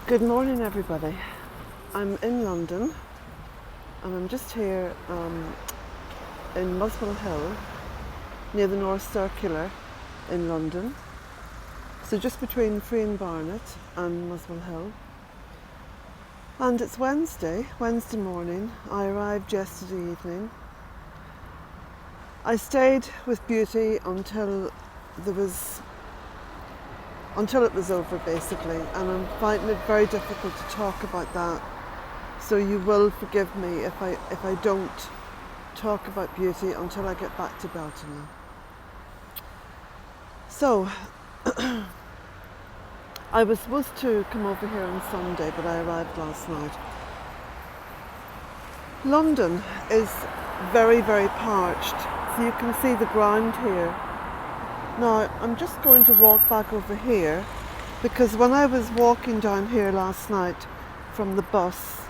Good morning, everybody. I'm in London and I'm just here in Muswell Hill near the North Circular in London. So just between Free and Barnet and Muswell Hill. And it's Wednesday morning. I arrived yesterday evening. I stayed with Beauty until it was over, basically, and I'm finding it very difficult to talk about that. So you will forgive me if I don't talk about Beauty until I get back to Belton. So I was supposed to come over here on Sunday, but I arrived last night. London is very, very parched. So you can see the ground here. Now, I'm just going to walk back over here because when I was walking down here last night from the bus,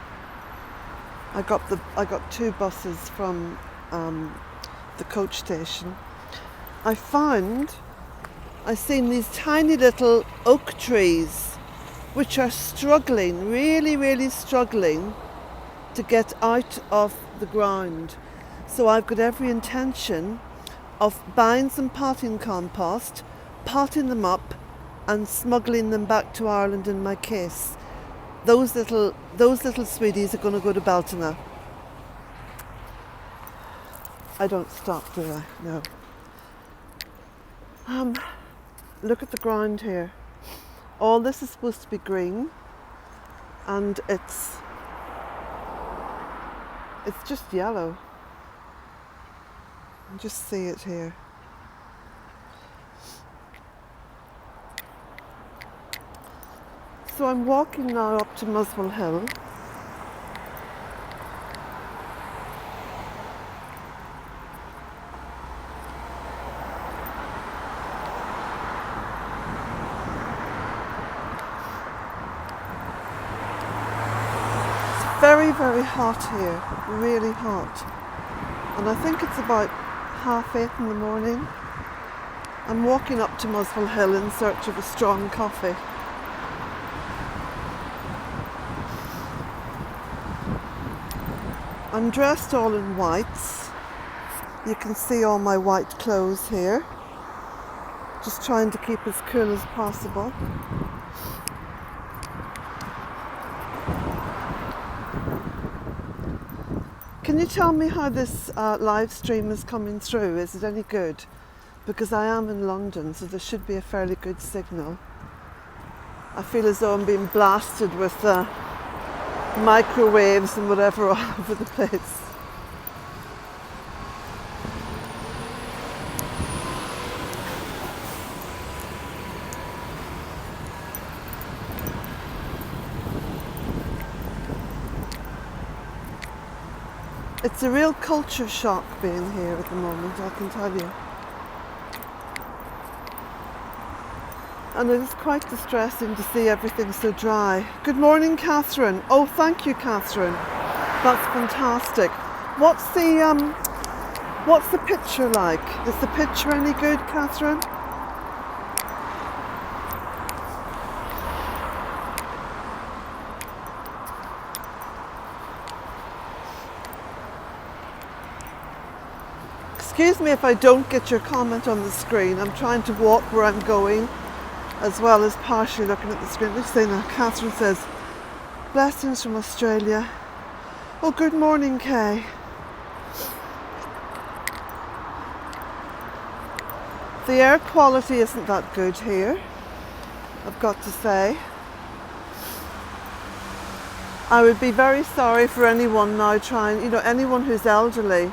I got two buses from the coach station. I seen these tiny little oak trees which are struggling, really, really struggling to get out of the ground. So I've got every intention of buying some potting compost, potting them up and smuggling them back to Ireland in my case. Those little sweeties are going to go to Belton. I don't stop, do I? No. Look at the ground here. All this is supposed to be green and it's just yellow. Just see it here. So I'm walking now up to Muswell Hill. It's very, very hot here, really hot. And I think it's about 8:30 in the morning. I'm walking up to Muswell Hill in search of a strong coffee. I'm dressed all in whites. You can see all my white clothes here. Just trying to keep as cool as possible. Can you tell me how this live stream is coming through? Is it any good? Because I am in London, so there should be a fairly good signal. I feel as though I'm being blasted with microwaves and whatever all over the place. It's a real culture shock being here at the moment, I can tell you. And it is quite distressing to see everything so dry. Good morning, Catherine. Oh, thank you, Catherine. That's fantastic. What's the picture like? Is the picture any good, Catherine? Excuse me if I don't get your comment on the screen. I'm trying to walk where I'm going as well as partially looking at the screen. Let's see now. Catherine says, blessings from Australia. Oh, good morning, Kay. The air quality isn't that good here, I've got to say. I would be very sorry for anyone now anyone who's elderly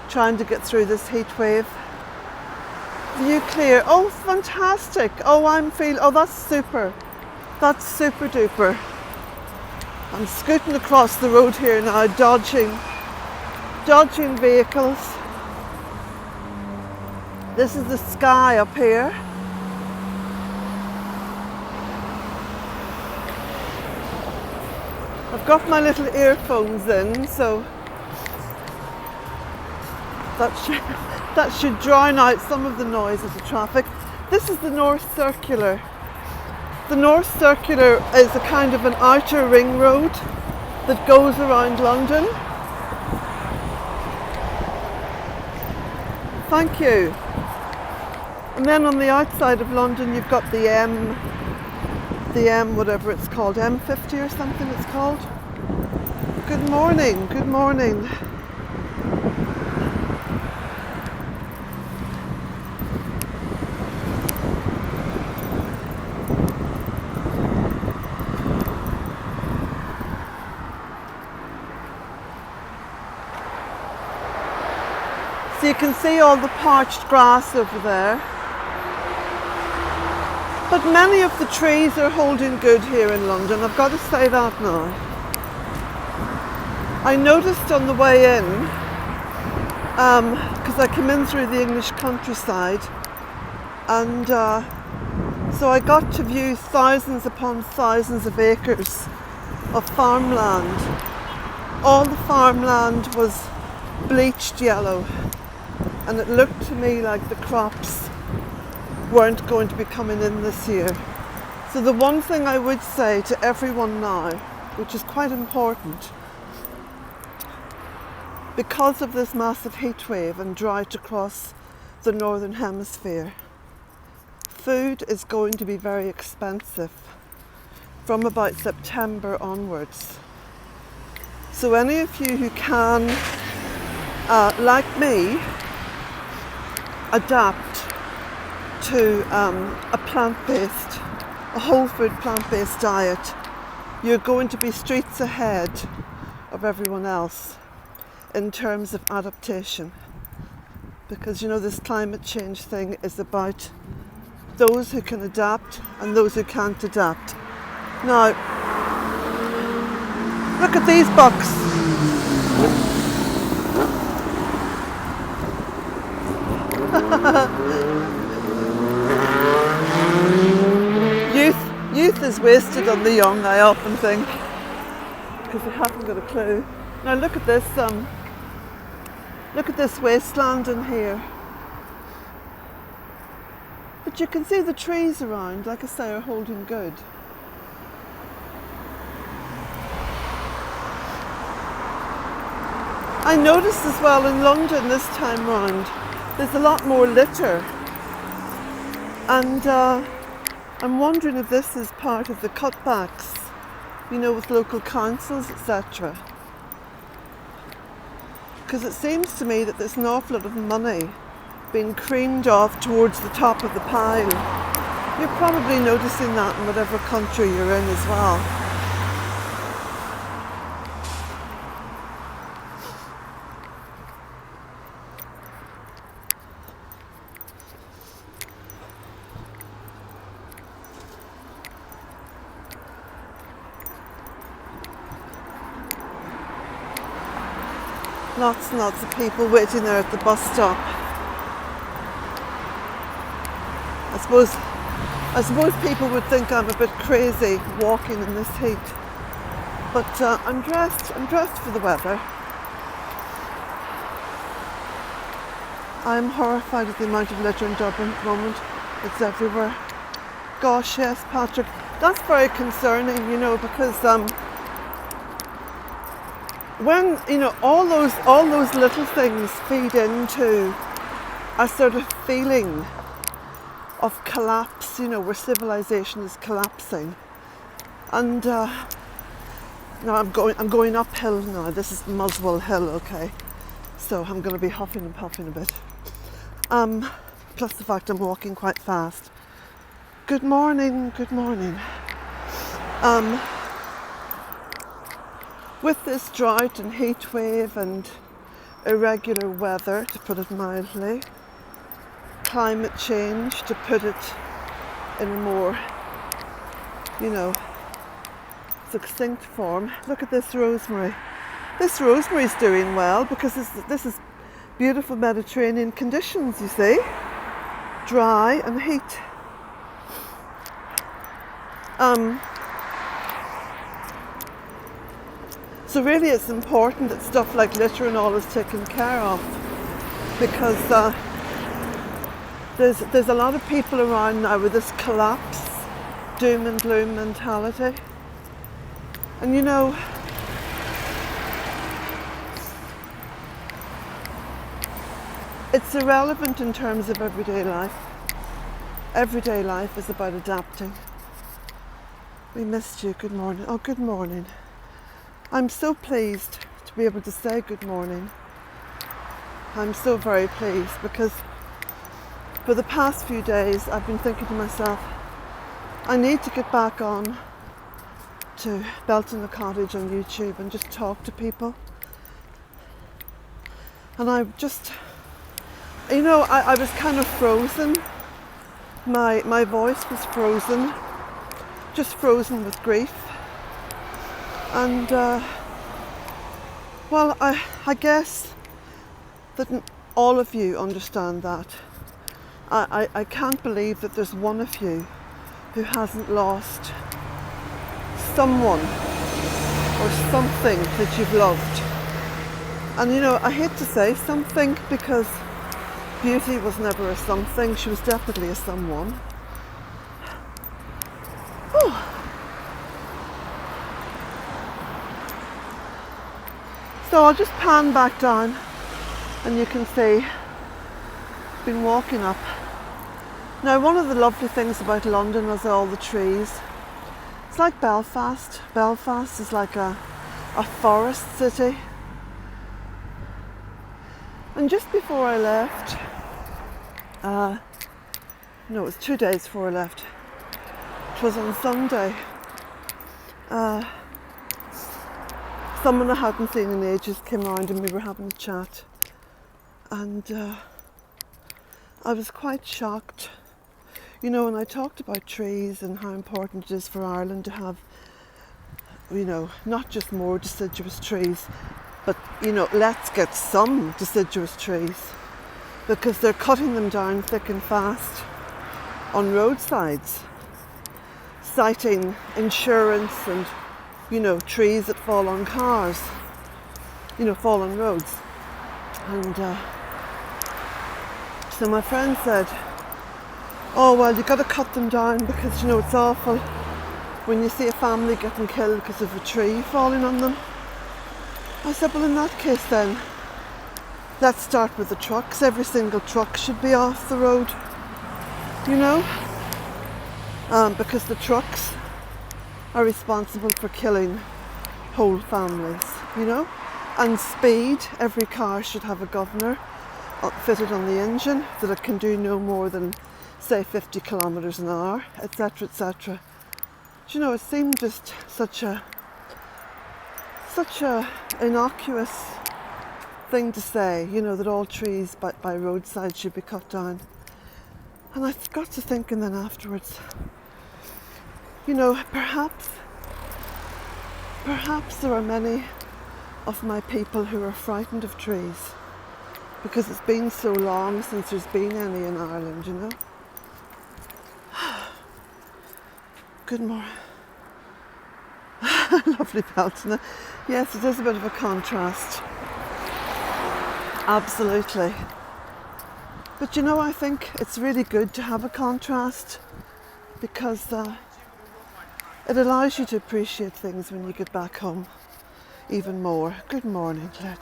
trying to get through this heat wave. View clear. Oh, fantastic. Oh, that's super. That's super duper. I'm scooting across the road here now, dodging vehicles. This is the sky up here. I've got my little earphones in, so that should drown out some of the noise of the traffic. This is the North Circular The North Circular is a kind of an outer ring road that goes around London. Thank you. And then on the outside of London you've got the M whatever it's called, M50 or something it's called. Good morning, good morning. So you can see all the parched grass over there. But many of the trees are holding good here in London, I've got to say that now. I noticed on the way in, because I came in through the English countryside, and so I got to view thousands upon thousands of acres of farmland. All the farmland was bleached yellow, and it looked to me like the crops weren't going to be coming in this year. So the one thing I would say to everyone now, which is quite important, because of this massive heat wave and drought across the northern hemisphere, food is going to be very expensive from about September onwards. So any of you who can, like me, adapt to a plant-based, a whole food plant-based diet, you're going to be streets ahead of everyone else in terms of adaptation. Because you know, this climate change thing is about those who can adapt and those who can't adapt. Now, look at these bucks. Youth is wasted on the young, I often think, because they haven't got a clue. Now look at this wasteland in here. But you can see the trees around, like I say, are holding good. I noticed as well in London this time round, there's a lot more litter, and I'm wondering if this is part of the cutbacks, you know, with local councils, etc. Because it seems to me that there's an awful lot of money being creamed off towards the top of the pile. You're probably noticing that in whatever country you're in as well. Lots and lots of people waiting there at the bus stop. I suppose people would think I'm a bit crazy walking in this heat, but I'm dressed for the weather. I'm horrified at the amount of litter in Dublin at the moment. It's everywhere. Gosh, yes, Patrick, that's very concerning, you know, because when, you know, all those little things feed into a sort of feeling of collapse, you know, where civilization is collapsing. And now I'm going uphill now. This is Muswell Hill, okay? So I'm going to be huffing and puffing a bit. Plus the fact I'm walking quite fast. Good morning, good morning. With this drought and heat wave and irregular weather, to put it mildly, climate change, to put it in a more, you know, succinct form. Look at this rosemary. This rosemary's doing well because this is beautiful Mediterranean conditions, you see. Dry and heat. So really it's important that stuff like litter and all is taken care of, because there's a lot of people around now with this collapse doom and gloom mentality. And you know, it's irrelevant in terms of everyday life. Everyday life is about adapting. We missed you. Good morning. Oh, good morning. I'm so pleased to be able to say good morning. I'm so very pleased because for the past few days I've been thinking to myself, I need to get back on to Belton the Cottage on YouTube and just talk to people. And I just, you know, I was kind of frozen. My voice was frozen, just frozen with grief. And well, I guess that all of you understand that. I can't believe that there's one of you who hasn't lost someone or something that you've loved. And you know, I hate to say something because Beauty was never a something, she was definitely a someone. Whew. So I'll just pan back down and you can see I've been walking up. Now, one of the lovely things about London is all the trees. It's like Belfast. Belfast is like a forest city. And just before I left, no, it was 2 days before I left. It was on Sunday. Someone I hadn't seen in ages came round and we were having a chat. And I was quite shocked. You know, when I talked about trees and how important it is for Ireland to have, you know, not just more deciduous trees, but, you know, let's get some deciduous trees, because they're cutting them down thick and fast on roadsides, citing insurance and, you know, trees that fall on cars, you know, fall on roads. And so my friend said, oh, well, you've got to cut them down because, you know, it's awful when you see a family getting killed because of a tree falling on them. I said, well, in that case then, let's start with the trucks. Every single truck should be off the road, you know, because the trucks are responsible for killing whole families, you know. And speed, every car should have a governor fitted on the engine that it can do no more than, say, 50 kilometres an hour, etc., etc. You know, it seemed just such a innocuous thing to say, you know, that all trees by roadside should be cut down. And I got to thinking then afterwards, you know, perhaps there are many of my people who are frightened of trees because it's been so long since there's been any in Ireland, you know. Good morning. Lovely Belton. Yes, it is a bit of a contrast. Absolutely. But you know, I think it's really good to have a contrast because it allows you to appreciate things when you get back home even more. Good morning, Led.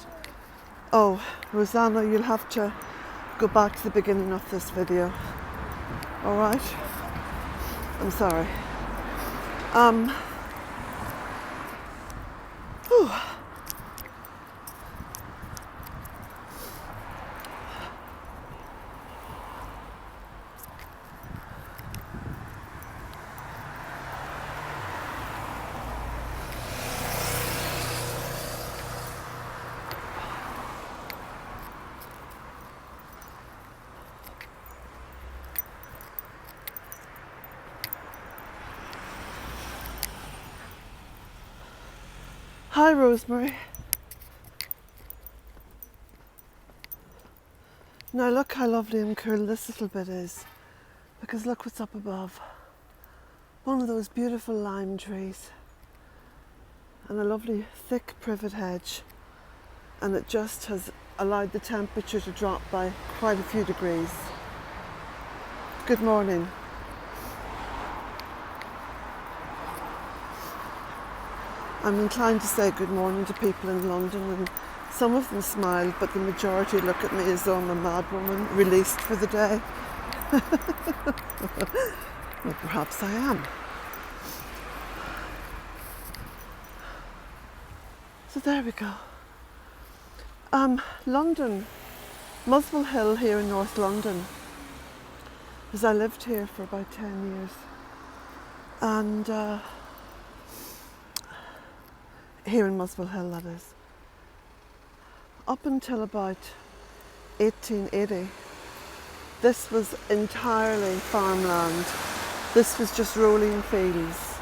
Oh, Rosanna, you'll have to go back to the beginning of this video. All right? I'm sorry. Whew. Hi, Rosemary. Now look how lovely and cool this little bit is, because look what's up above. One of those beautiful lime trees and a lovely thick privet hedge, and it just has allowed the temperature to drop by quite a few degrees. Good morning. I'm inclined to say good morning to people in London, and some of them smile, but the majority look at me as though I'm a mad woman released for the day. Well, perhaps I am. So there we go. London, Muswell Hill here in North London, because I lived here for about 10 years. And here in Muswell Hill, that is. Up until about 1880, this was entirely farmland. This was just rolling fields.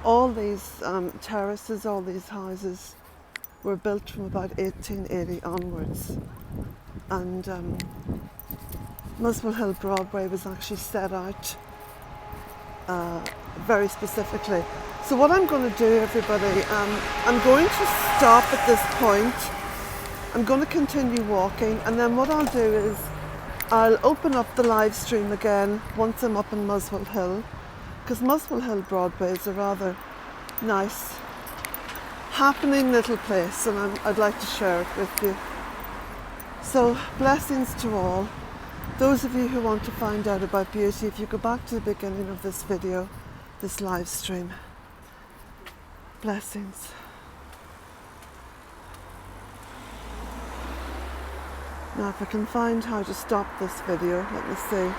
All these terraces, all these houses were built from about 1880 onwards. And Muswell Hill Broadway was actually set out very specifically. So what I'm going to do, everybody, I'm going to stop at this point. I'm going to continue walking, and then what I'll do is I'll open up the live stream again once I'm up in Muswell Hill, because Muswell Hill Broadway is a rather nice, happening little place, and I'd like to share it with you. So blessings to all. Those of you who want to find out about beauty, if you go back to the beginning of this video, this live stream. Blessings. Now if I can find how to stop this video, let me see.